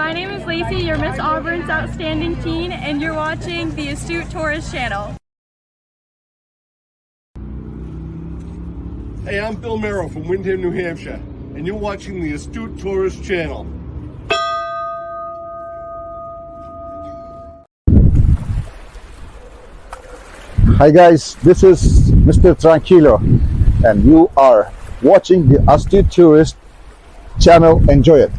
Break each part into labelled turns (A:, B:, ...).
A: My name is Lacey, your Miss Auburn's Outstanding Teen, and you're watching the Astute Tourist Channel.
B: Hey, I'm Bill Merrill from Windham, New Hampshire, and you're watching the Astute Tourist Channel.
C: Hi guys, this is Mr. Tranquilo, and you are watching the Astute Tourist Channel. Enjoy it.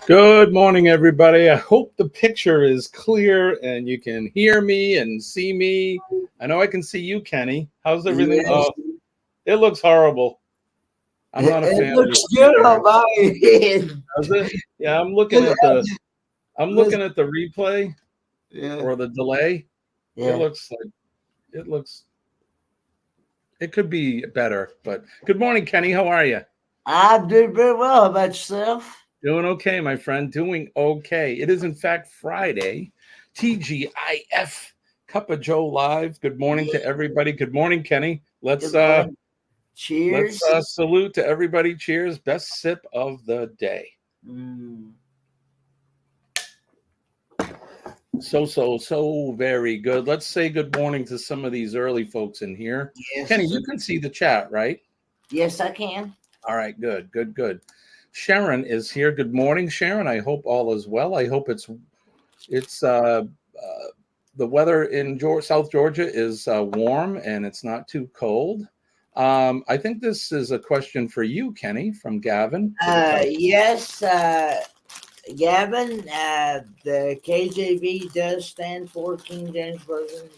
D: Good morning, everybody. I hope the picture is clear and you can hear me and see me. I know I can see you, Kenny. How's everything?
E: Yes.
D: Oh, it looks horrible. I'm not a fan.
E: It looks good on my end.
D: Does it? Yeah, I'm looking at the replay or the delay.
E: Yeah.
D: It could be better, but good morning, Kenny. How are you?
E: I'm doing very well. How about yourself?
D: Doing okay, my friend. Doing okay. It is, in fact, Friday. TGIF Cup of Joe Live. Good morning to everybody. Good morning, Kenny. Let's
E: cheers.
D: Let's salute to everybody. Cheers. Best sip of the day. So very good. Let's say good morning to some of these early folks in here.
E: Yes.
D: Kenny, you can see the chat, right?
E: Yes, I can.
D: All right, good. Sharon is here. Good morning, Sharon. I hope all is well. I hope it's the weather in South Georgia is warm and it's not too cold. I think this is a question for you, Kenny, from Gavin.
E: Yes, Gavin. The KJV does stand for King James Version.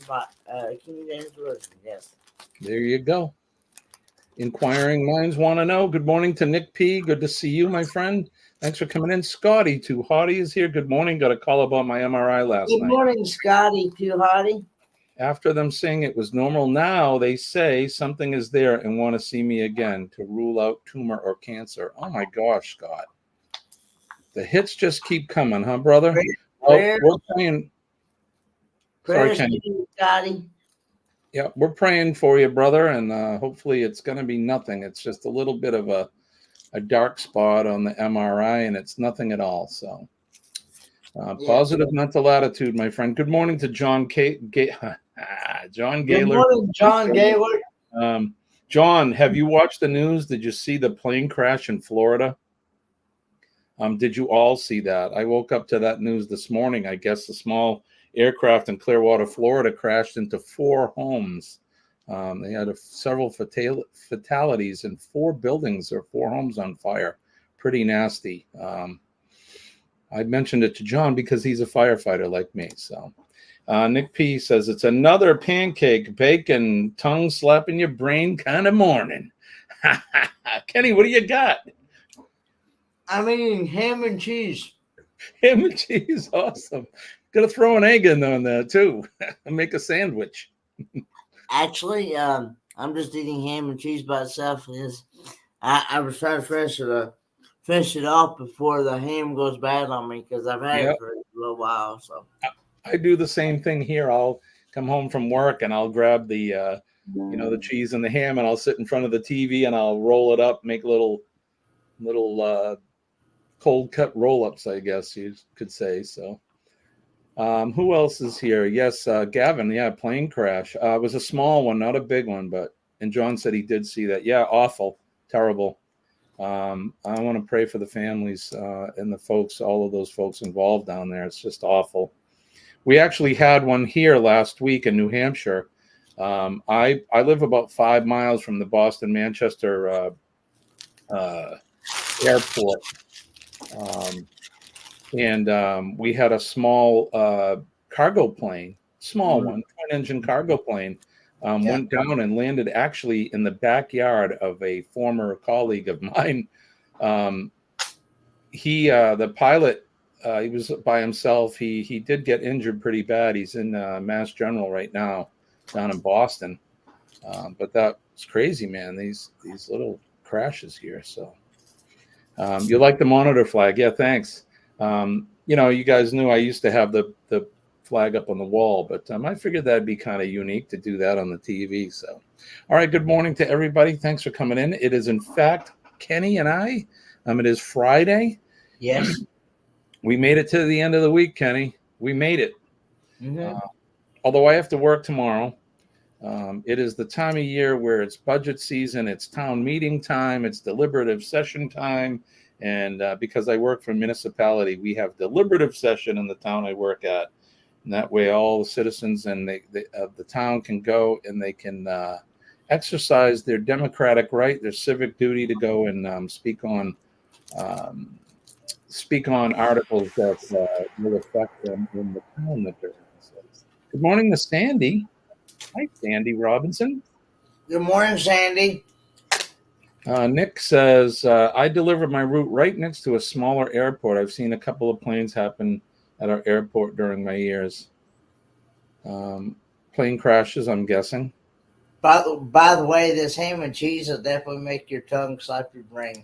E: King James Version. Yes.
D: There you go. Inquiring minds want to know. Good morning to Nick P. Good to see you, my friend. Thanks for coming in. Scotty Too Hottie is here. Good morning. Got a call about my MRI last night.
E: Good morning, Scotty Too Hottie.
D: After them saying it was normal, now they say something is there and want to see me again to rule out tumor or cancer. Oh my gosh, Scott. The hits just keep coming, huh, brother? We're praying. Sorry, Kenny.
E: Scotty.
D: Yeah, we're praying for you, brother, and hopefully it's going to be nothing. It's just a little bit of a dark spot on the MRI, and it's nothing at all. So positive mental attitude, my friend. Good morning to John John Gaylor.
E: Good morning, John Gaylor.
D: John, have you watched the news? Did you see the plane crash in Florida? Did you all see that? I woke up to that news this morning. I guess a small aircraft in Clearwater, Florida, crashed into 4 homes. They had several fatalities in 4 buildings or 4 homes on fire. Pretty nasty. I mentioned it to John because he's a firefighter like me. So Nick P says it's another pancake, bacon, tongue slapping your brain kind of morning. Kenny, what do you got?
E: I'm eating ham and cheese.
D: Ham and cheese, awesome. Gonna throw an egg in on that too and make a sandwich.
E: Actually, I'm just eating ham and cheese by itself. I was trying to finish it off before the ham goes bad on me because I've had it for a little while. So
D: I do the same thing here. I'll come home from work and I'll grab the the cheese and the ham and I'll sit in front of the TV and I'll roll it up, make little cold cut roll-ups, I guess you could say. So who else is here? Yes, Gavin. Yeah, plane crash. It was a small one, not a big one, and John said he did see that. Yeah, awful, terrible. I want to pray for the families and the folks, all of those folks involved down there. It's just awful. We actually had one here last week in New Hampshire. I live about 5 miles from the Boston-Manchester airport. And we had a small cargo plane, small one, twin-engine cargo plane, went down and landed actually in the backyard of a former colleague of mine. The pilot he was by himself. He did get injured pretty bad. He's in Mass General right now, down in Boston. But that's crazy, man. These little crashes here. So you like the monitor flag? Yeah, thanks. You guys knew I used to have the flag up on the wall, but I figured that'd be kind of unique to do that on the TV. So, all right. Good morning to everybody. Thanks for coming in. It is in fact Kenny and I. It is Friday.
E: Yes.
D: We made it to the end of the week, Kenny. We made it.
E: Mm-hmm.
D: Although I have to work tomorrow. It is the time of year where it's budget season, it's town meeting time, it's deliberative session time. And because I work for a municipality, we have deliberative session in the town I work at. And that way all the citizens and the town can go and they can exercise their democratic right, their civic duty to go and speak on articles that will affect them in the town that they're in. So, good morning to Sandy. Hi, Sandy Robinson.
E: Good morning, Sandy.
D: Nick says, I delivered my route right next to a smaller airport. I've seen a couple of planes happen at our airport during my years. Plane crashes, I'm guessing.
E: By the way, this ham and cheese will definitely make your tongue slap your brain.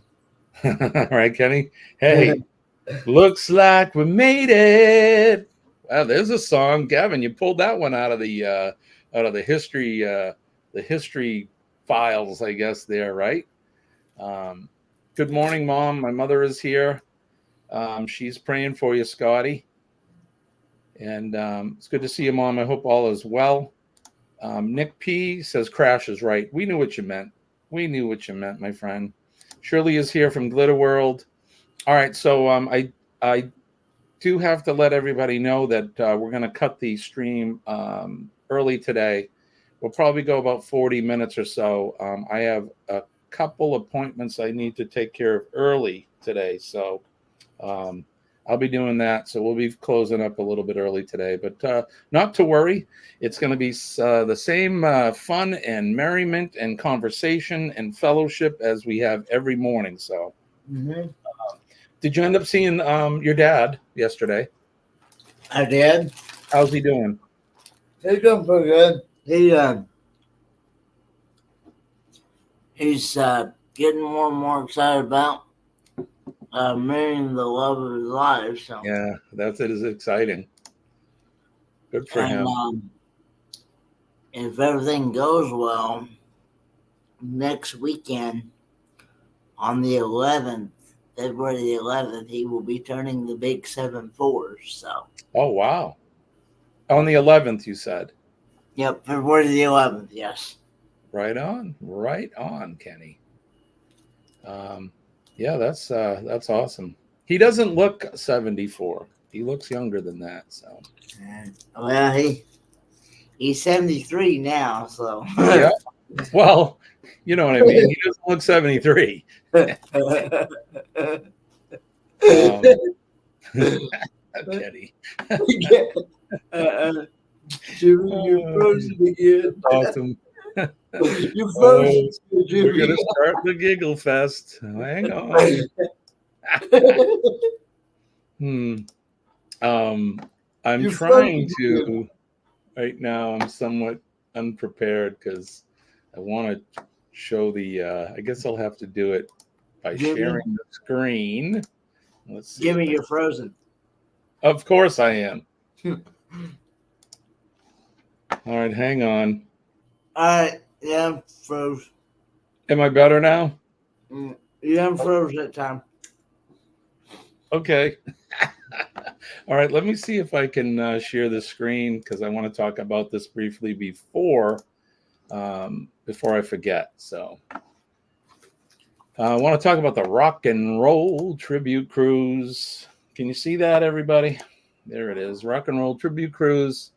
D: All right, Kenny. Hey, looks like we made it. Wow, there's a song, Gavin. You pulled that one out of the history files, I guess. There, right? Good morning, Mom. My mother is here. She's praying for you, Scotty. And it's good to see you, Mom. I hope all is well. Nick P says crash is right. We knew what you meant. We knew what you meant, my friend. Shirley is here from Glitter World. All right, so I do have to let everybody know that we're going to cut the stream early today. We'll probably go about 40 minutes or so. I have a couple appointments I need to take care of early today, so I'll be doing that. So we'll be closing up a little bit early today, but not to worry. It's going to be the same fun and merriment and conversation and fellowship as we have every morning. So, did you end up seeing your dad yesterday?
E: I did.
D: How's he doing?
E: He's doing pretty good. He's getting more and more excited about marrying the love of his life. So
D: yeah, it is exciting. Good for him.
E: If everything goes well, next weekend on the 11th, February the 11th, he will be turning the big 7-4. So.
D: Oh wow! On the 11th, you said.
E: Yep, February the 11th. Yes. Right
D: on, Kenny. Yeah, that's awesome. He doesn't look 74. He looks younger than that. So.
E: Well, he's 73 now. So.
D: Yeah. Well, you know what I mean. He doesn't look 73. Kenny.
E: Jimmy, you're frozen again.
D: Awesome.
E: You're frozen.
D: We're gonna start the giggle fest. Hang on. I'm you're trying to. Right now, I'm somewhat unprepared because I want to show the. I guess I'll have to do it by sharing the screen. Let's see.
E: Jimmy, you're frozen.
D: Of course I am. All right, hang on.
E: All right, yeah, I'm froze.
D: Am I better now?
E: Yeah, I'm froze that time.
D: Okay. All right, let me see if I can share the screen because I want to talk about this briefly before I forget. So I want to talk about the Rock and Roll Tribute Cruise. Can you see that, everybody? There it is, Rock and Roll Tribute Cruise.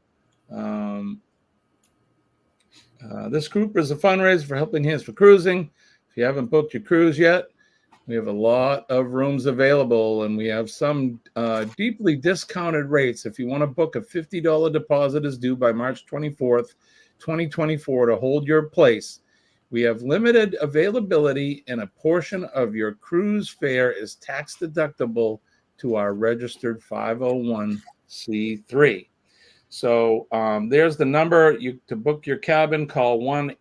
D: This group is a fundraiser for Helping Hands for Cruising. If you haven't booked your cruise yet, we have a lot of rooms available, and we have some deeply discounted rates. If you want to book, a $50 deposit is due by March 24th, 2024 to hold your place. We have limited availability, and a portion of your cruise fare is tax deductible to our registered 501c3. So there's the number to book your cabin. Call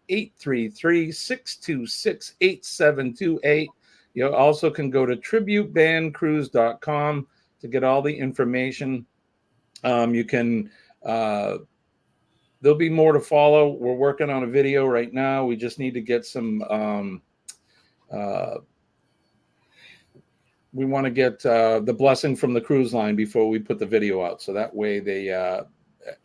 D: 1-833-626-8728. You also can go to tributebandcruise.com to get all the information. You can, there'll be more to follow. We're working on a video right now. We just need to get some, we want to get the blessing from the cruise line before we put the video out. So that way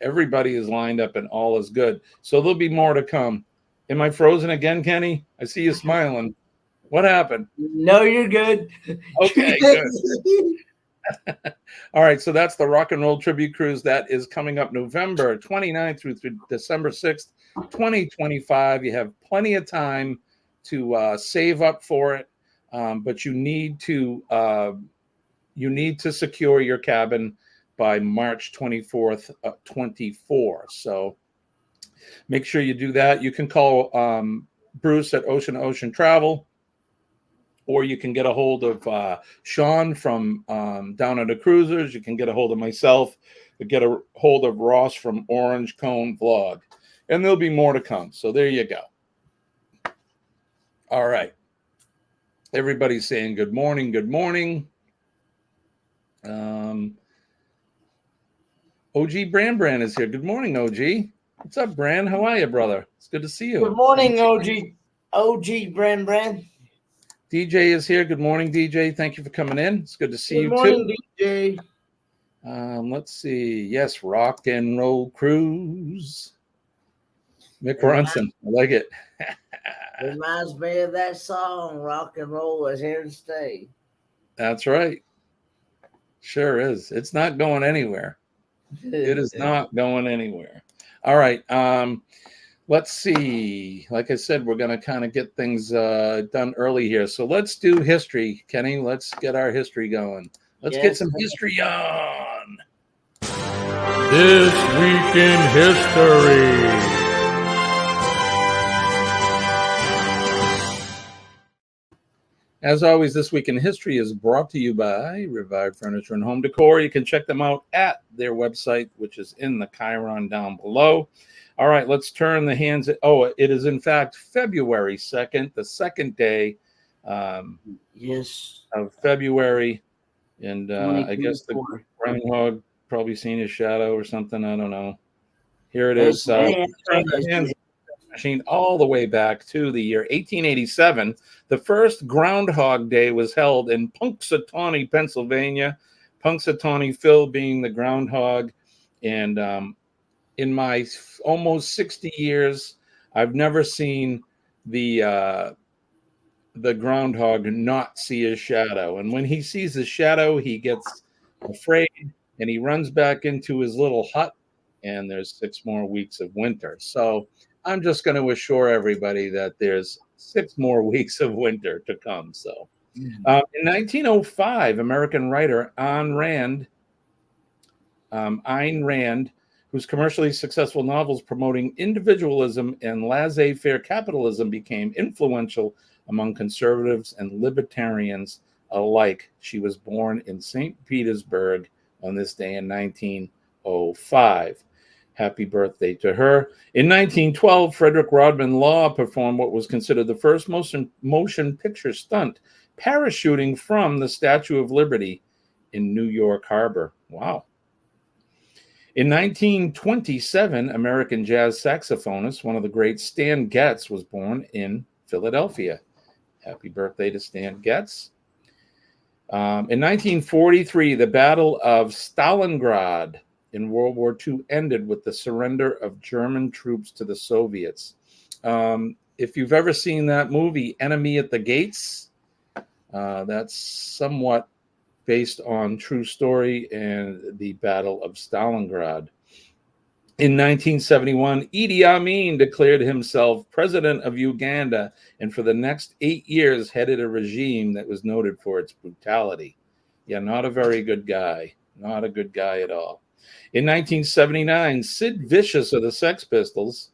D: everybody is lined up and all is good. So there'll be more to come. Am I frozen again, Kenny? I see you smiling. What happened?
E: No, you're good.
D: Okay, good. All right, so that's the Rock and Roll Tribute Cruise. That is coming up November 29th through December 6th, 2025. You have plenty of time to save up for it, but you need to secure your cabin by March 24th, 24. So make sure you do that. You can call Bruce at Ocean Travel, or you can get a hold of Sean from Down at the Cruisers. You can get a hold of myself, get a hold of Ross from Orange Cone Vlog, and there'll be more to come. So there you go. All right. Everybody's saying good morning. Good morning. OG Brand is here. Good morning, OG. What's up, Brand? How are you, brother? It's good to see you.
E: Good morning, OG Brand.
D: DJ is here. Good morning, DJ. Thank you for coming in. It's good to see you,
E: Good morning,
D: too.
E: DJ.
D: Let's see. Yes, Rock and Roll Cruise. Mick Ronson. I like it.
E: Reminds me of that song, Rock and Roll is here to stay.
D: That's right. Sure is. It's not going anywhere. It is not going anywhere. All right. Let's see. Like I said, we're going to kind of get things done early here. So let's do history, Kenny. Let's get our history going. Let's get some history on. This Week in History. As always, This Week in History is brought to you by Revived Furniture and Home Decor. You can check them out at their website, which is in the Chiron down below. All right, let's turn the hands. It is, in fact, February 2nd, the second day of February. And I guess the groundhog probably seen his shadow or something. I don't know. Here it is. Turn the hands machine all the way back to the year 1887. The first Groundhog Day was held in Punxsutawney, Pennsylvania. Punxsutawney Phil being the groundhog. And in my almost 60 years, I've never seen the groundhog not see his shadow. And when he sees his shadow, he gets afraid and he runs back into his little hut. And there's 6 more weeks of winter. So I'm just going to assure everybody that there's 6 more weeks of winter to come. So in 1905, American writer Ayn Rand, whose commercially successful novels promoting individualism and laissez-faire capitalism became influential among conservatives and libertarians alike. She was born in St. Petersburg on this day in 1905. Happy birthday to her. In 1912, Frederick Rodman Law performed what was considered the first motion picture stunt, parachuting from the Statue of Liberty in New York Harbor. Wow. In 1927, American jazz saxophonist, one of the great Stan Getz, was born in Philadelphia. Happy birthday to Stan Getz. In 1943, the Battle of Stalingrad in World War II ended with the surrender of German troops to the Soviets. If you've ever seen that movie, Enemy at the Gates, that's somewhat based on true story and the Battle of Stalingrad. In 1971, Idi Amin declared himself president of Uganda, and for the next 8 years headed a regime that was noted for its brutality. Yeah, not a very good guy. Not a good guy at all. In 1979, Sid Vicious of the Sex Pistols,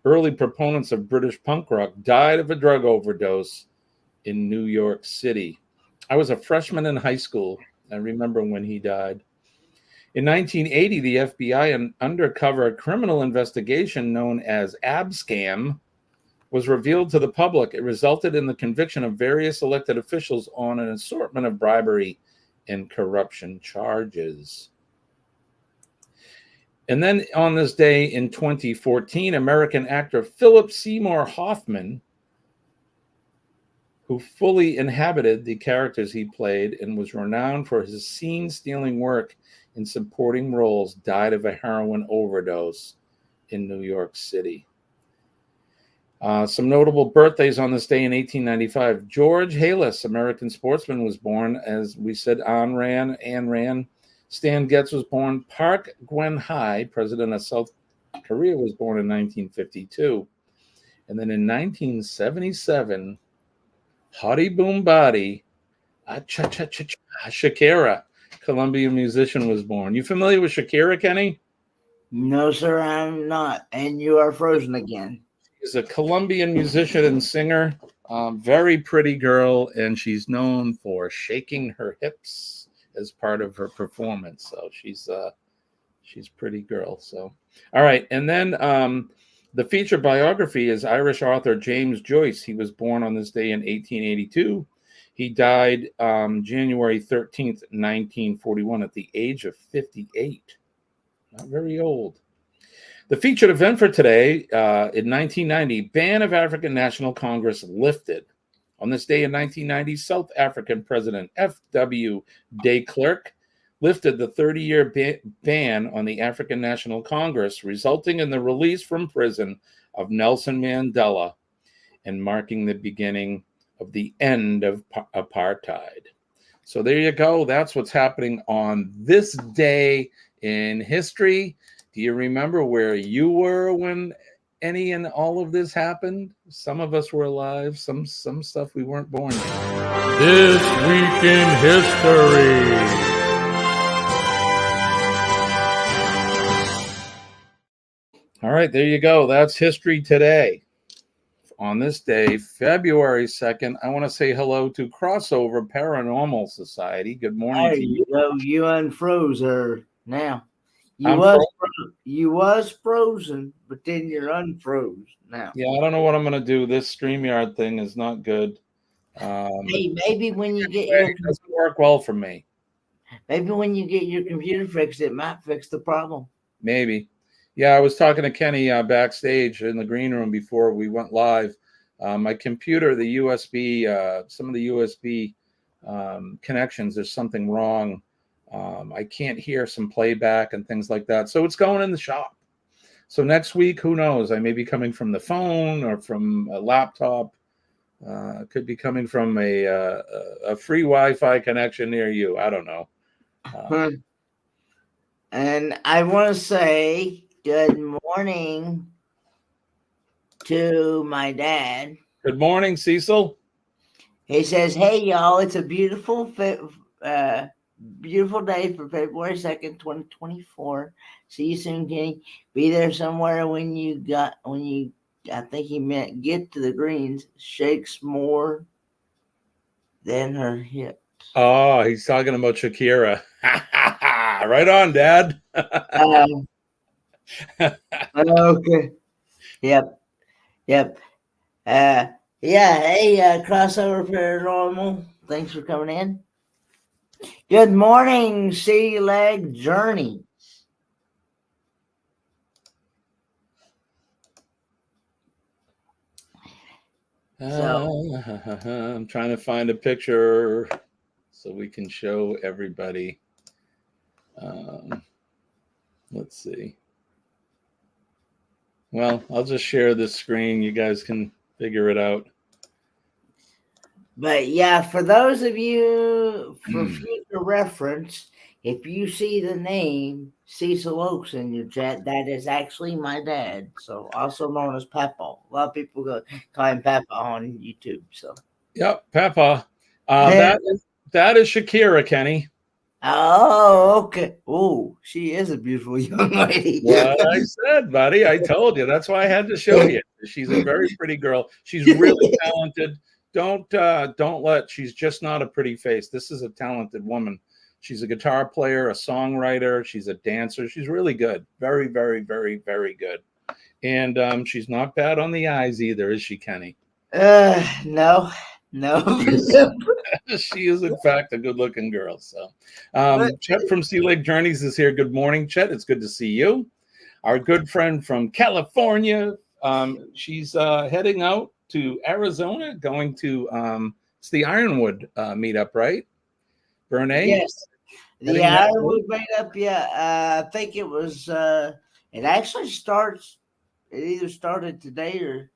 D: early proponents of British punk rock, died of a drug overdose in New York City. I was a freshman in high school I remember when he died. In 1980, the FBI undercover criminal investigation known as Abscam was revealed to the public. It resulted in the conviction of various elected officials on an assortment of bribery and corruption charges. And then on this day in 2014, American actor Philip Seymour Hoffman, who fully inhabited the characters he played and was renowned for his scene-stealing work in supporting roles, died of a heroin overdose in New York City. Some notable birthdays on this day in 1895. George Halas, American sportsman, was born. As we said, Ayn Rand. Stan Getz was born. Park Geun-hye, president of South Korea, was born in 1952. And then in 1977, Hottie Boom Body, Shakira, Colombian musician, was born. You familiar with Shakira, Kenny?
E: No, sir, I'm not. And you are frozen again.
D: She's a Colombian musician and singer, very pretty girl, and she's known for shaking her hips as part of her performance. So she's pretty girl. So, all right, and then the feature biography is Irish author James Joyce. He was born on this day in 1882. He died January 13th, 1941, at the age of 58. Not very old. The featured event for today, in 1990, ban of African National Congress lifted. On this day in 1990, South African President F.W. de Klerk lifted the 30-year ban on the African National Congress, resulting in the release from prison of Nelson Mandela and marking the beginning of the end of apartheid. So there you go. That's what's happening on this day in history. Do you remember where you were when any and all of this happened? Some of us were alive. Some stuff we weren't born yet. This Week in History. All right, there you go. That's history today. On this day, February 2nd, I want to say hello to Crossover Paranormal Society. Good morning to you.
E: You unfroze her now. You was frozen, but then you're unfroze now.
D: Yeah, I don't know what I'm going to do. This StreamYard thing is not good.
E: Hey, maybe when you get
D: it doesn't work well for me.
E: Maybe when you get your computer fixed, it might fix the problem.
D: Maybe. Yeah, I was talking to Kenny backstage in the green room before we went live. My computer, the USB, some of the USB connections, there's something wrong. I can't hear some playback and things like that. So it's going in the shop. So next week, who knows? I may be coming from the phone or from a laptop. Could be coming from a free Wi-Fi connection near you. I don't know.
E: And I want to say good morning to my dad.
D: Good morning, Cecil.
E: He says, "Hey, y'all, it's a beautiful day for February 2nd, 2024. See you soon, Kenny. Be there somewhere when you, I think he meant get to the greens. Shakes more than her hips."
D: Oh, he's talking about Shakira. Right on, Dad.
E: Okay. Yep. Hey, Crossover Paranormal. Thanks for coming in. Good morning, Sea Leg Journey.
D: I'm trying to find a picture so we can show everybody. Let's see. Well, I'll just share this screen. You guys can figure it out.
E: But yeah, for those of you, for future reference, if you see the name Cecil Oaks in your chat, that is actually my dad. So also known as Papa. A lot of people call him Papa on YouTube. So
D: yep, Papa. That is Shakira, Kenny.
E: Oh, okay. Oh, she is a beautiful young lady.
D: What I said, buddy. I told you. That's why I had to show you. She's a very pretty girl. She's really talented. Don't let. She's just not a pretty face. This is a talented woman. She's a guitar player, a songwriter. She's a dancer. She's really good. Very, very, very, very good. And she's not bad on the eyes either, is she, Kenny?
E: No.
D: She is, in fact, a good-looking girl. So, Chet from Sea Lake Journeys is here. Good morning, Chet. It's good to see you. Our good friend from California, she's heading out to Arizona, going to it's the Ironwood meetup, right? Bernay?
E: Yes, the Ironwood meetup. Yeah, I think it was. It actually starts. It either started today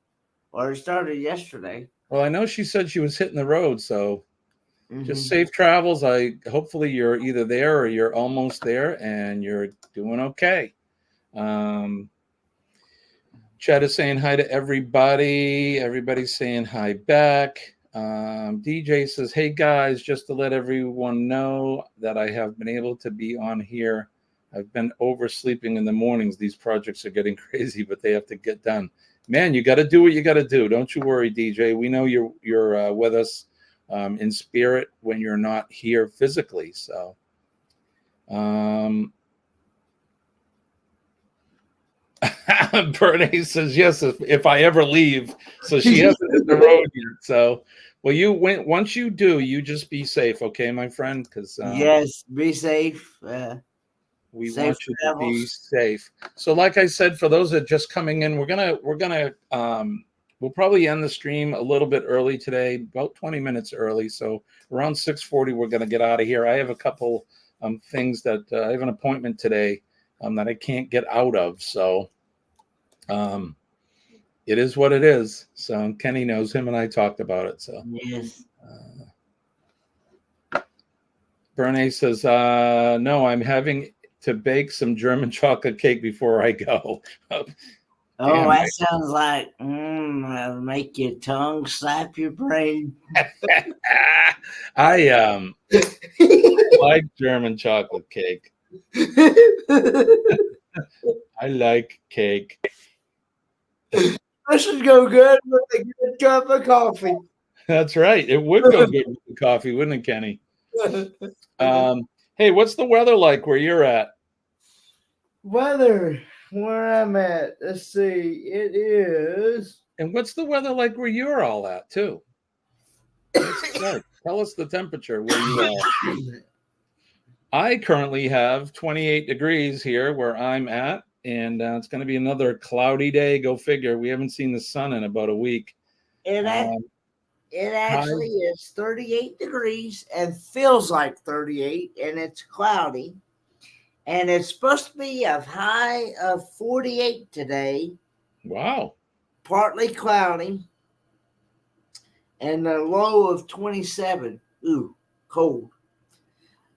E: or it started yesterday.
D: Well, I know she said she was hitting the road, so just safe travels. Hopefully you're either there or you're almost there, and you're doing okay. Chat is saying hi to everybody. Everybody's saying hi back. DJ says, hey guys, just to let everyone know that I have been able to be on here. I've been oversleeping in the mornings. These projects are getting crazy, but they have to get done. Man, you got to do what you got to do. Don't you worry, DJ. We know you're with us in spirit when you're not here physically. So, Bernie says yes if I ever leave. So she hasn't hit the road yet. So, well, once you do, you just be safe, okay, my friend? Because
E: yes, be safe.
D: We
E: safe
D: want you
E: travels.
D: to be safe. So, like I said, for those that are just coming in, we're gonna we'll probably end the stream a little bit early today, about 20 minutes early. So around 6:40, we're gonna get out of here. I have a couple things that I have an appointment today that I can't get out of. So it is what it is. So Kenny knows, him and I talked about it. So
E: yes.
D: Bernie says, no, I'm having to bake some German chocolate cake before I go.
E: Oh, that sounds like that'll make your tongue slap your brain.
D: I like German chocolate cake. I like cake.
E: This should go good with a good cup of coffee.
D: That's right. It would go good with the coffee, wouldn't it, Kenny? Hey, what's the weather like where you're at?
E: Weather, where I'm at, let's see, it is.
D: And what's the weather like where you're all at, too? Tell us the temperature where you are. I currently have 28 degrees here where I'm at, and it's going to be another cloudy day. Go figure. We haven't seen the sun in about a week.
E: It actually is 38 degrees and feels like 38, and it's cloudy. And it's supposed to be a high of 48 today.
D: Wow.
E: Partly cloudy. And a low of 27. Ooh, cold.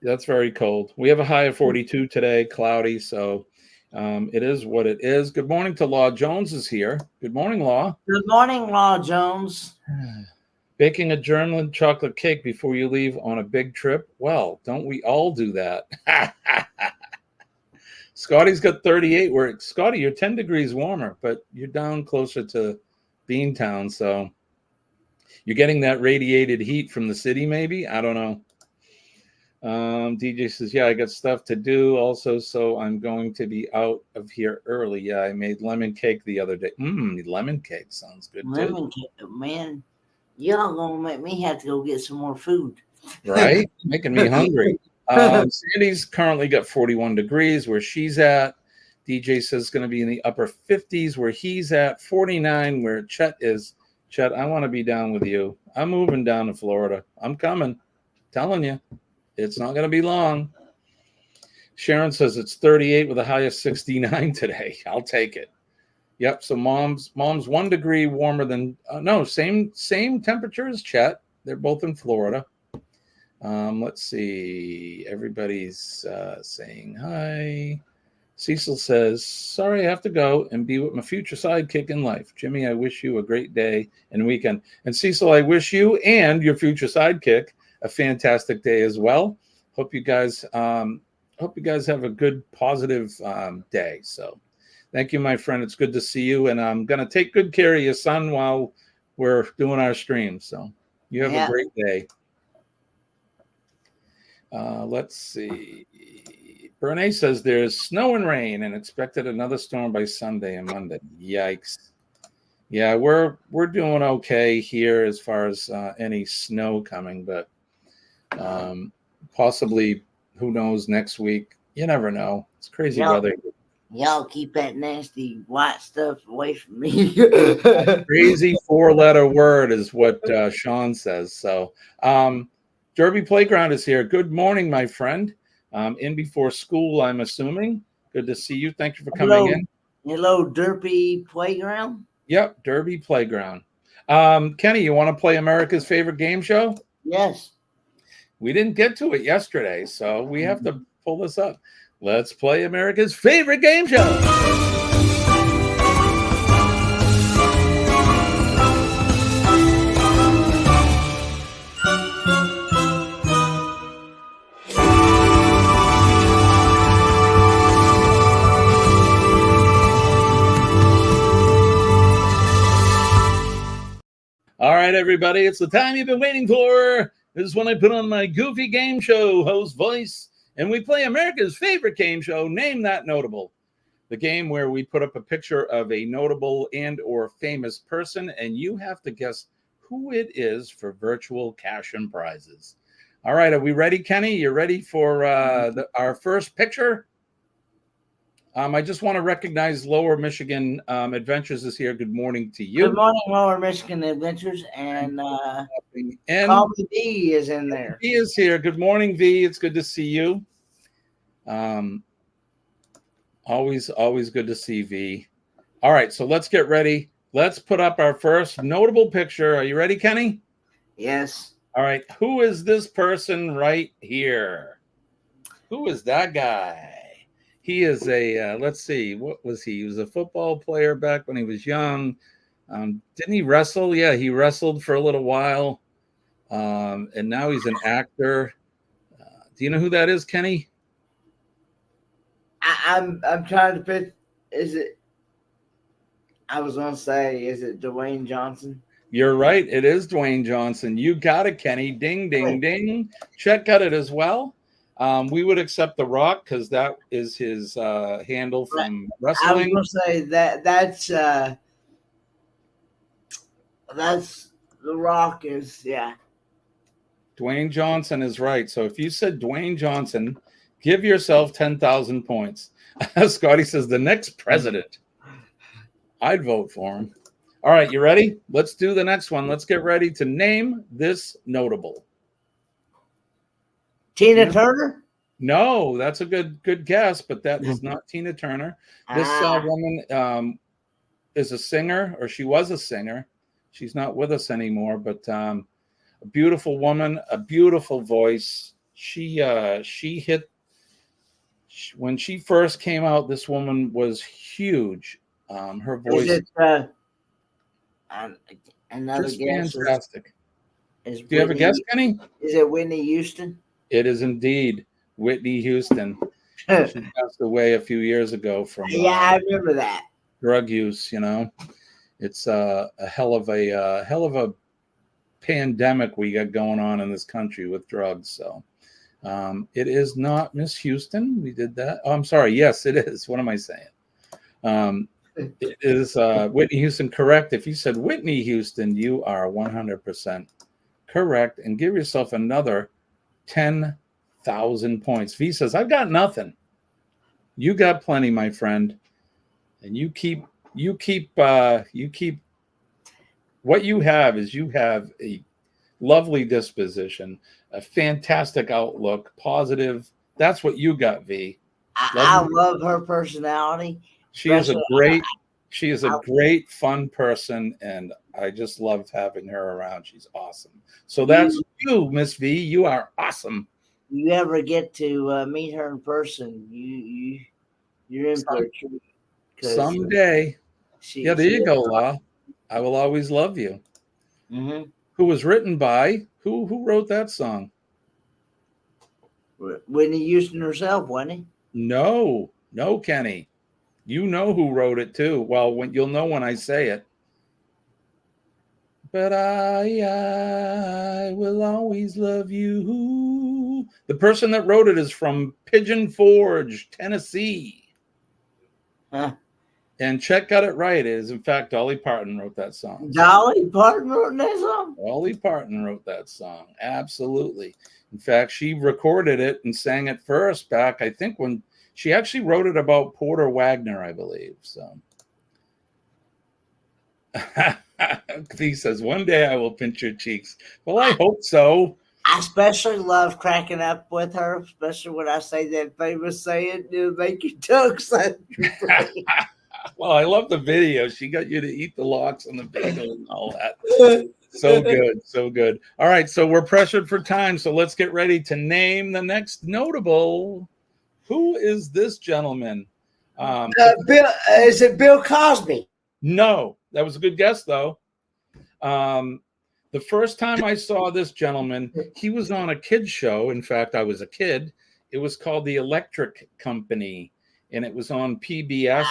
D: That's very cold. We have a high of 42 today, cloudy. So it is what it is. Good morning to Law Jones is here. Good morning, Law.
E: Good morning, Law Jones.
D: Baking a German chocolate cake before you leave on a big trip? Well, don't we all do that? Scotty's got 38. Scotty, you're 10 degrees warmer, but you're down closer to Beantown. So you're getting that radiated heat from the city, maybe? I don't know. DJ says, yeah, I got stuff to do also, so I'm going to be out of here early. Yeah, I made lemon cake the other day. Lemon cake sounds good,
E: lemon
D: too.
E: Cake, man. Y'all gonna make me have to go get some more food.
D: Right? Making me hungry. Sandy's currently got 41 degrees where she's at. DJ says it's going to be in the upper 50s where he's at. 49 where Chet is. Chet, I want to be down with you. I'm moving down to Florida. I'm coming. Telling you. It's not going to be long. Sharon says it's 38 with a high of 69 today. I'll take it. Yep. So mom's 1 degree warmer than same temperature as Chet. They're both in Florida. Let's see. Everybody's saying hi. Cecil says, sorry, I have to go and be with my future sidekick in life. Jimmy, I wish you a great day and weekend. And Cecil, I wish you and your future sidekick a fantastic day as well. Hope you guys have a good, positive day. So thank you, my friend. It's good to see you. And I'm going to take good care of your son while we're doing our stream. So you have a great day. Let's see. Bernays says there's snow and rain and expected another storm by Sunday and Monday. Yikes. Yeah, we're doing okay here as far as any snow coming, but possibly, who knows, next week. You never know. It's crazy weather.
E: Y'all keep that nasty white stuff away from me.
D: Crazy 4-letter word is what Sean says. So, Derby Playground is here. Good morning, my friend. In before school, I'm assuming. Good to see you. Thank you for coming in.
E: Hello, Derby Playground.
D: Yep, Derby Playground. Kenny, you want to play America's favorite game show?
E: Yes.
D: We didn't get to it yesterday, so we have to pull this up. Let's play America's favorite game show. All right, everybody, it's the time you've been waiting for. This is when I put on my goofy game show host voice, and we play America's favorite game show, Name That Notable. The game where we put up a picture of a notable and or famous person, and you have to guess who it is for virtual cash and prizes. All right, are we ready, Kenny? You ready for our first picture? I just want to recognize Lower Michigan Adventures is here. Good morning to you.
E: Good morning, Lower Michigan Adventures, and Call Me V is in there.
D: V is here. Good morning, V. It's good to see you. Always good to see V. All right, so let's get ready. Let's put up our first notable picture. Are you ready, Kenny?
E: Yes.
D: All right, who is this person right here? Who is that guy? He is a, let's see, what was he? He was a football player back when he was young. Didn't he wrestle? Yeah, he wrestled for a little while. And now he's an actor. Do you know who that is, Kenny?
E: I'm trying to pick. Is it? I was going to say, is it Dwayne Johnson?
D: You're right. It is Dwayne Johnson. You got it, Kenny. Ding, ding, ding. Chet got it as well. We would accept The Rock because that is his handle from wrestling.
E: I was going to say that's The Rock is, yeah.
D: Dwayne Johnson is right. So if you said Dwayne Johnson, give yourself 10,000 points. Scotty says the next president. I'd vote for him. All right, you ready? Let's do the next one. Let's get ready to name this notable.
E: Tina Turner?
D: No, that's a good guess, but that is not Tina Turner. This woman is a singer, or she was a singer. She's not with us anymore, but a beautiful woman, a beautiful voice. She hit when she first came out. This woman was huge. Her voice
E: is another
D: just
E: guess.
D: Fantastic.
E: Do
D: you have a guess, Kenny?
E: Is it Whitney Houston?
D: It is indeed Whitney Houston. She passed away a few years ago from
E: I remember that
D: drug use. You know, it's a hell of a pandemic we got going on in this country with drugs. So it is not Miss Houston. We did that. Oh, I'm sorry. Yes, it is. What am I saying? It is Whitney Houston. Correct. If you said Whitney Houston, you are 100% correct, and give yourself another 10,000 points. V says, I've got nothing. You got plenty, my friend. And you keep what you have is you have a lovely disposition, a fantastic outlook, positive. That's what you got, V.
E: I love her personality.
D: She is a great, fun person, and I just love having her around. She's awesome. So that's you, Miss V. You are awesome.
E: You ever get to meet her in person? You're in for a treat.
D: Someday. There you go, Law. I Will Always Love You.
E: Mm-hmm.
D: Who was written by who wrote that song?
E: Whitney Houston herself, wasn't he?
D: No, Kenny. You know who wrote it too. Well, you'll know when I say it. But I will always love you. who? The person that wrote it is from Pigeon Forge, Tennessee.
E: Huh.
D: And Chet got it right. It is, in fact, Dolly Parton wrote that song.
E: Dolly Parton wrote that song?
D: Dolly Parton wrote that song. Absolutely. In fact, she recorded it and sang it first back, I think, when she actually wrote it about Porter Wagner, I believe. So he says, one day I will pinch your cheeks. Well, I hope so.
E: I especially love cracking up with her, especially when I say that famous saying, "It'll make your tongue suck."
D: Well, I love the video. She got you to eat the lox on the bagel and all that. So good. So good. All right. So we're pressured for time. So let's get ready to name the next notable. Who is this gentleman?
E: Bill, is it Bill Cosby?
D: No, that was a good guess, though. The first time I saw this gentleman, he was on a kid's show. In fact, I was a kid. It was called The Electric Company, and it was on PBS.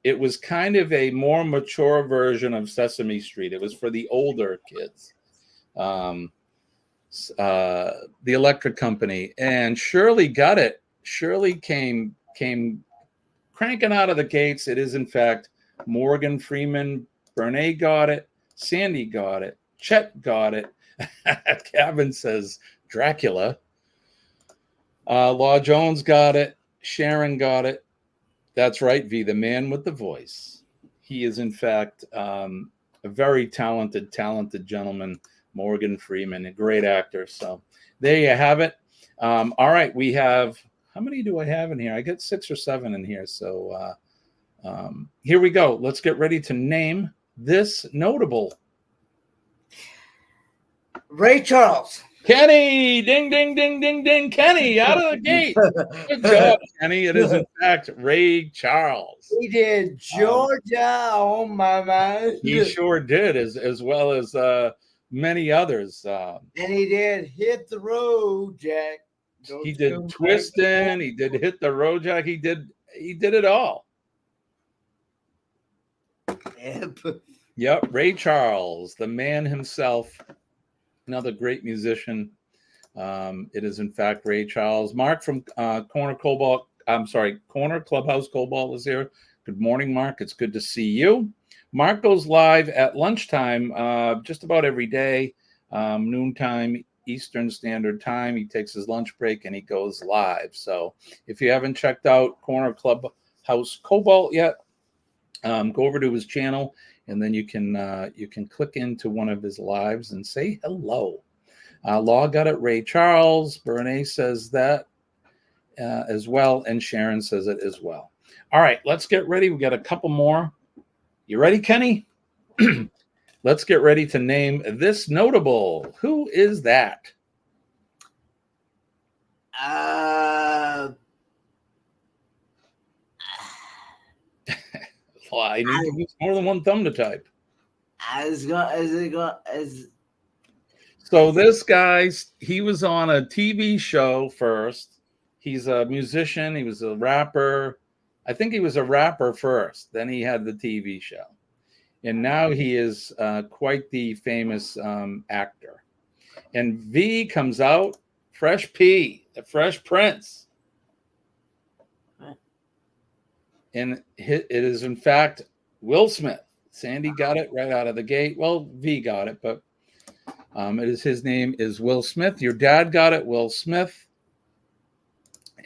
D: It was kind of a more mature version of Sesame Street. It was for the older kids. The Electric Company, and Shirley got it. Shirley came cranking out of the gates. It is, in fact, Morgan Freeman. Bernays got it. Sandy got it. Chet got it. Kevin says Dracula. Law Jones got it. Sharon got it. That's right, V, the man with the voice. He is, in fact, a very talented gentleman, Morgan Freeman, a great actor. So there you have it. All right, we have, how many do I have in here? I got 6 or 7 in here. So here we go. Let's get ready to name this notable.
E: Ray Charles.
D: Kenny, ding, ding, ding, ding, ding. Kenny, out of the gate. Good job, Kenny. It is, in fact, Ray Charles.
E: He did Georgia on my mind.
D: He sure did, as well as many others.
E: And he did Hit the Road, Jack.
D: He did Twistin'. He did Hit the Road, Jack. He did it all. Yep, Ray Charles, the man himself. Another great musician. It is, in fact, Ray Charles. Mark from Corner Clubhouse Cobalt is here. Good morning, Mark. It's good to see you. Mark goes live at lunchtime just about every day, noontime Eastern Standard Time. He takes his lunch break and he goes live. So if you haven't checked out Corner Clubhouse Cobalt yet, go over to his channel. And then you can click into one of his lives and say hello. Law got it. Ray Charles. Bernays says that as well. And Sharon says it as well. All right, let's get ready. We got a couple more. You ready, Kenny? Let's get ready to name this notable. Who is that? Well, I need to use more than one thumb to type. So this guy, he was on a TV show first. He's a musician. He was a rapper. I think he was a rapper first. Then he had the TV show. And now he is quite the famous actor. And V comes out, Fresh P, the Fresh Prince. And it is, in fact, Will Smith. Sandy got it right out of the gate. Well, V got it, but his name is Will Smith. Your dad got it, Will Smith.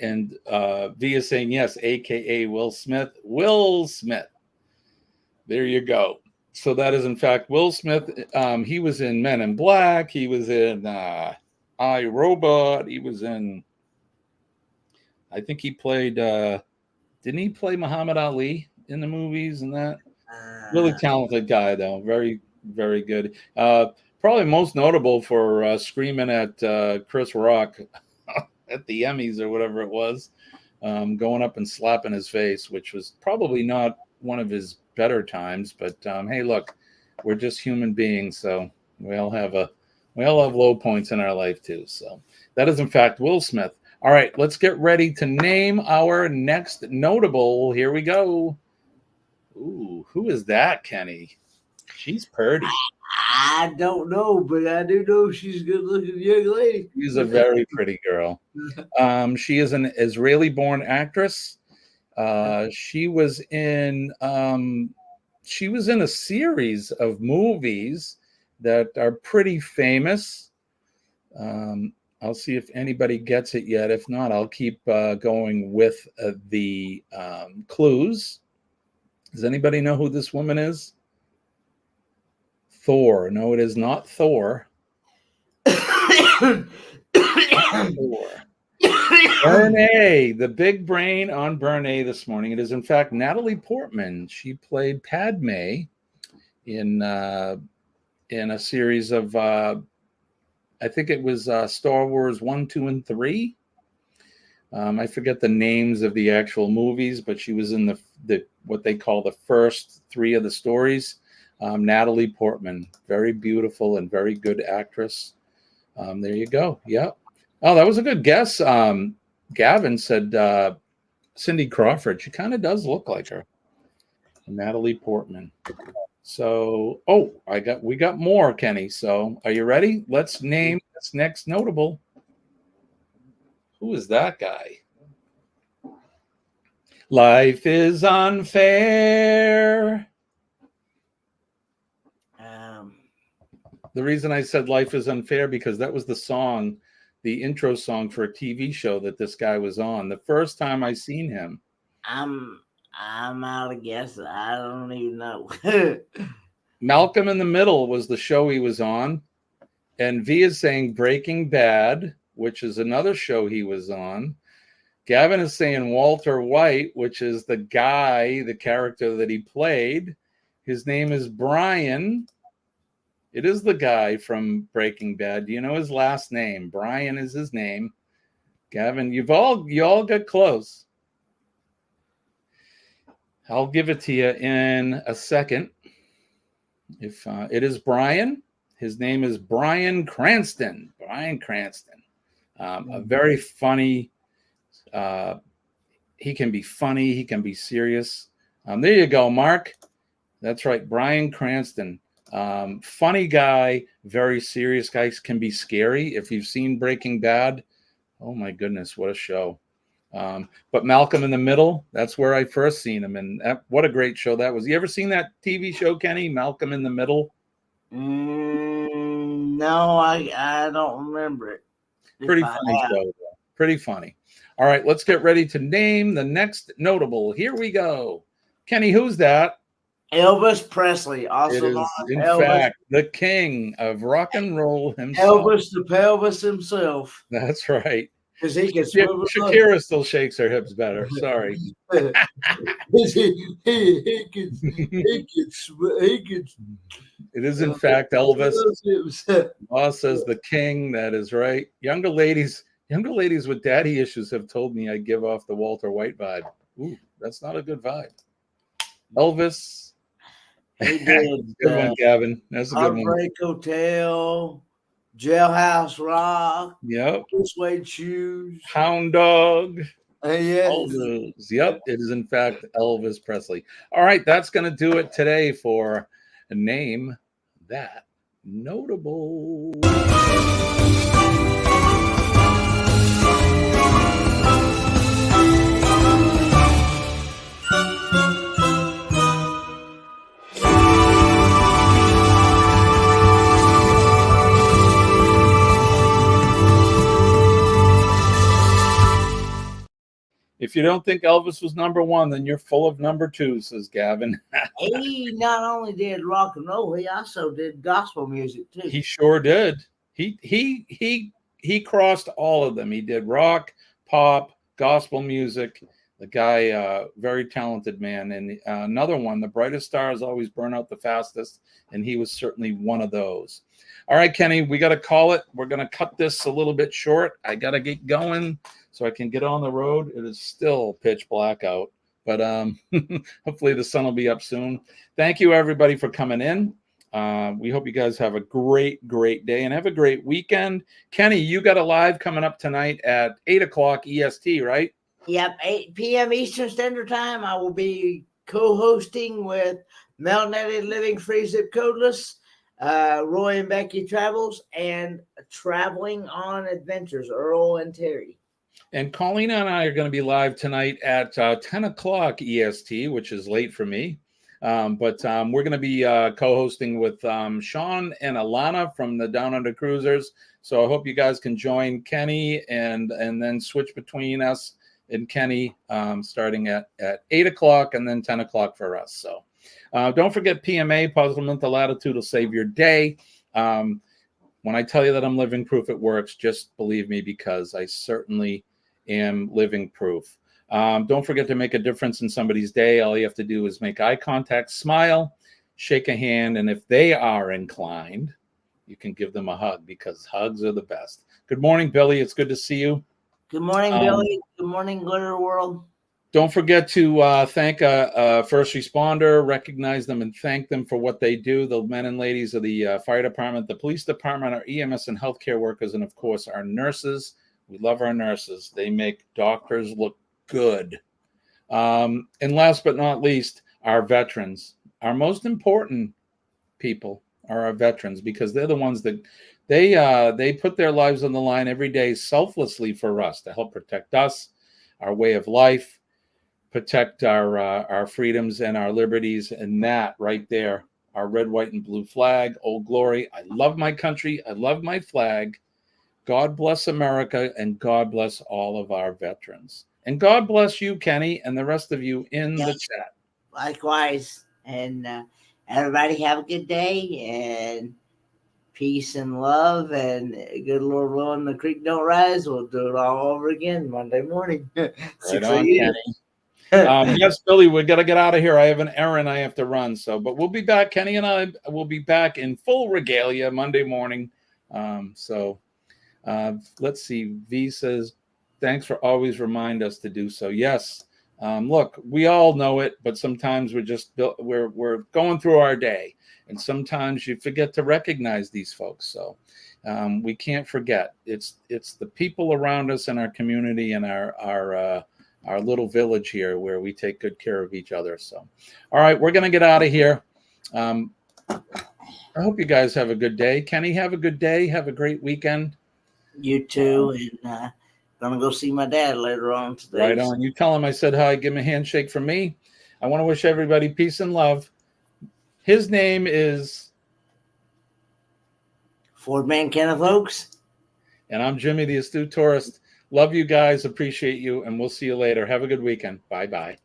D: And V is saying yes, a.k.a. Will Smith. Will Smith. There you go. So that is, in fact, Will Smith. He was in Men in Black. He was in I, Robot. He was in, I think he played, didn't he play Muhammad Ali in the movies and that? Really talented guy, though. Very, very good. Probably most notable for screaming at Chris Rock at the Emmys or whatever it was, going up and slapping his face, which was probably not one of his better times. But hey, look, we're just human beings, so we all have low points in our life too. So that is, in fact, Will Smith. All right, let's get ready to name our next notable. Here we go. Ooh, who is that, Kenny? She's pretty.
E: I don't know, but I do know she's a good-looking young lady.
D: She's a very pretty girl. She is an Israeli-born actress. She was in a series of movies that are pretty famous. I'll see if anybody gets it yet. If not, I'll keep going with the clues. Does anybody know who this woman is? Thor. No, it is not Thor. Thor. Bernay, the big brain on Bernay this morning. It is, in fact, Natalie Portman. She played Padme in a series of, I think it was Star Wars 1, 2, and 3. I forget the names of the actual movies, but she was in the what they call the first 3 of the stories. Natalie Portman, very beautiful and very good actress. There you go. Yep. Oh, that was a good guess. Gavin said Cindy Crawford. She kind of does look like her. Natalie Portman. So, we got more, Kenny. So, are you ready? Let's name this next notable. Who is that guy? Life is unfair. The reason I said life is unfair because that was the song, the intro song for a TV show that this guy was on. The first time I seen him.
E: I'm out of guess. I don't even know.
D: Malcolm in the Middle was the show he was on. And V is saying Breaking Bad, which is another show he was on. Gavin is saying Walter White, which is the guy, the character that he played. His name is Brian. It is the guy from Breaking Bad. Do you know his last name? Brian is his name. Gavin, you all got close. I'll give it to you in a second. If it is Brian, his name is Bryan Cranston. Bryan Cranston, a very funny. He can be funny. He can be serious. There you go, Mark. That's right, Bryan Cranston. Funny guy, very serious guy, can be scary. If you've seen Breaking Bad, oh my goodness, what a show. But Malcolm in the Middle, that's where I first seen him. And what a great show that was. You ever seen that TV show, Kenny, Malcolm in the Middle?
E: No, I don't remember it.
D: Pretty funny show, though. Pretty funny. All right, let's get ready to name the next notable. Here we go. Kenny, who's that?
E: Elvis Presley, also
D: It is, in fact, the king of rock and roll himself.
E: Elvis the pelvis himself.
D: That's right.
E: Because he can
D: Shakira still shakes her hips better. Sorry.
E: he can.
D: It is, in fact, Elvis. Boss says the king. That is right. Younger ladies with daddy issues have told me I give off the Walter White vibe. Ooh, that's not a good vibe. Elvis.
E: He did.
D: Good one, Gavin. That's a good one.
E: Heartbreak Hotel, Jailhouse Rock.
D: Yep.
E: Suede Shoes.
D: Hound Dog.
E: Yes.
D: All those. Yep. It is, in fact, Elvis Presley. All right. That's going to do it today for Name That Notable. If you don't think Elvis was number one, then you're full of number two, says Gavin.
E: He not only did rock and roll, he also did gospel music too.
D: He sure did. He crossed all of them. He did rock, pop, gospel music. The guy, very talented man. And another one, the brightest stars always burn out the fastest, and he was certainly one of those. All right, Kenny, we got to call it. We're going to cut this a little bit short. I got to get going so I can get on the road. It is still pitch black out, but hopefully the sun will be up soon. Thank you, everybody, for coming in. We hope you guys have a great day and have a great weekend. Kenny, you got a live coming up tonight at 8 o'clock EST, right?
E: Yep, 8 p.m. Eastern Standard Time. I will be co-hosting with Melanated Living Free Zip Codeless. Roy and Becky Travels, and Traveling on Adventures, Earl and Terry.
D: And Colleen and I are going to be live tonight at 10 o'clock EST, which is late for me. But we're going to be co-hosting with Sean and Alana from the Down Under Cruisers. So I hope you guys can join Kenny and then switch between us and Kenny starting at 8 o'clock and then 10 o'clock for us. So don't forget PMA, Positive Mental Attitude will save your day. When I tell you that I'm living proof it works, just believe me, because I certainly am living proof. Don't forget to make a difference in somebody's day. All you have to do is make eye contact, smile, shake a hand, and if they are inclined, you can give them a hug, because hugs are the best. Good morning, Billy. It's good to see you.
E: Good morning, Billy. Good morning, Glitter World.
D: Don't forget to thank a first responder, recognize them and thank them for what they do. The men and ladies of the fire department, the police department, our EMS and healthcare workers, and of course our nurses. We love our nurses. They make doctors look good. And last but not least, our veterans. Our most important people are our veterans, because they're the ones that they put their lives on the line every day selflessly for us, to help protect us, our way of life, protect our freedoms and our liberties. And that right there, our red, white, and blue flag, Old Glory. I love my country. I love my flag. God bless America, and God bless all of our veterans. And God bless you, Kenny, and the rest of you in the chat.
E: Likewise. And everybody have a good day, and peace and love, and good Lord willing, the creek don't rise. We'll do it all over again Monday morning.
D: Right on, Kenny. Yes, Billy, we got to get out of here. I have an errand I have to run. So, but we'll be back. Kenny and I will be back in full regalia Monday morning. Let's see. V says, thanks for always remind us to do so. Yes. Look, we all know it, but sometimes we're going through our day, and sometimes you forget to recognize these folks. So we can't forget. It's the people around us in our community and our little village here where we take good care of each other. So, all right, we're going to get out of here. I hope you guys have a good day. Kenny, have a good day. Have a great weekend.
E: You too. And gonna go see my dad later on today.
D: Right on. You tell him I said hi. Give him a handshake from me. I want to wish everybody peace and love. His name is
E: Ford Man Kenneth Oaks.
D: And I'm Jimmy, the Astute Tourist. Love you guys. Appreciate you. And we'll see you later. Have a good weekend. Bye-bye.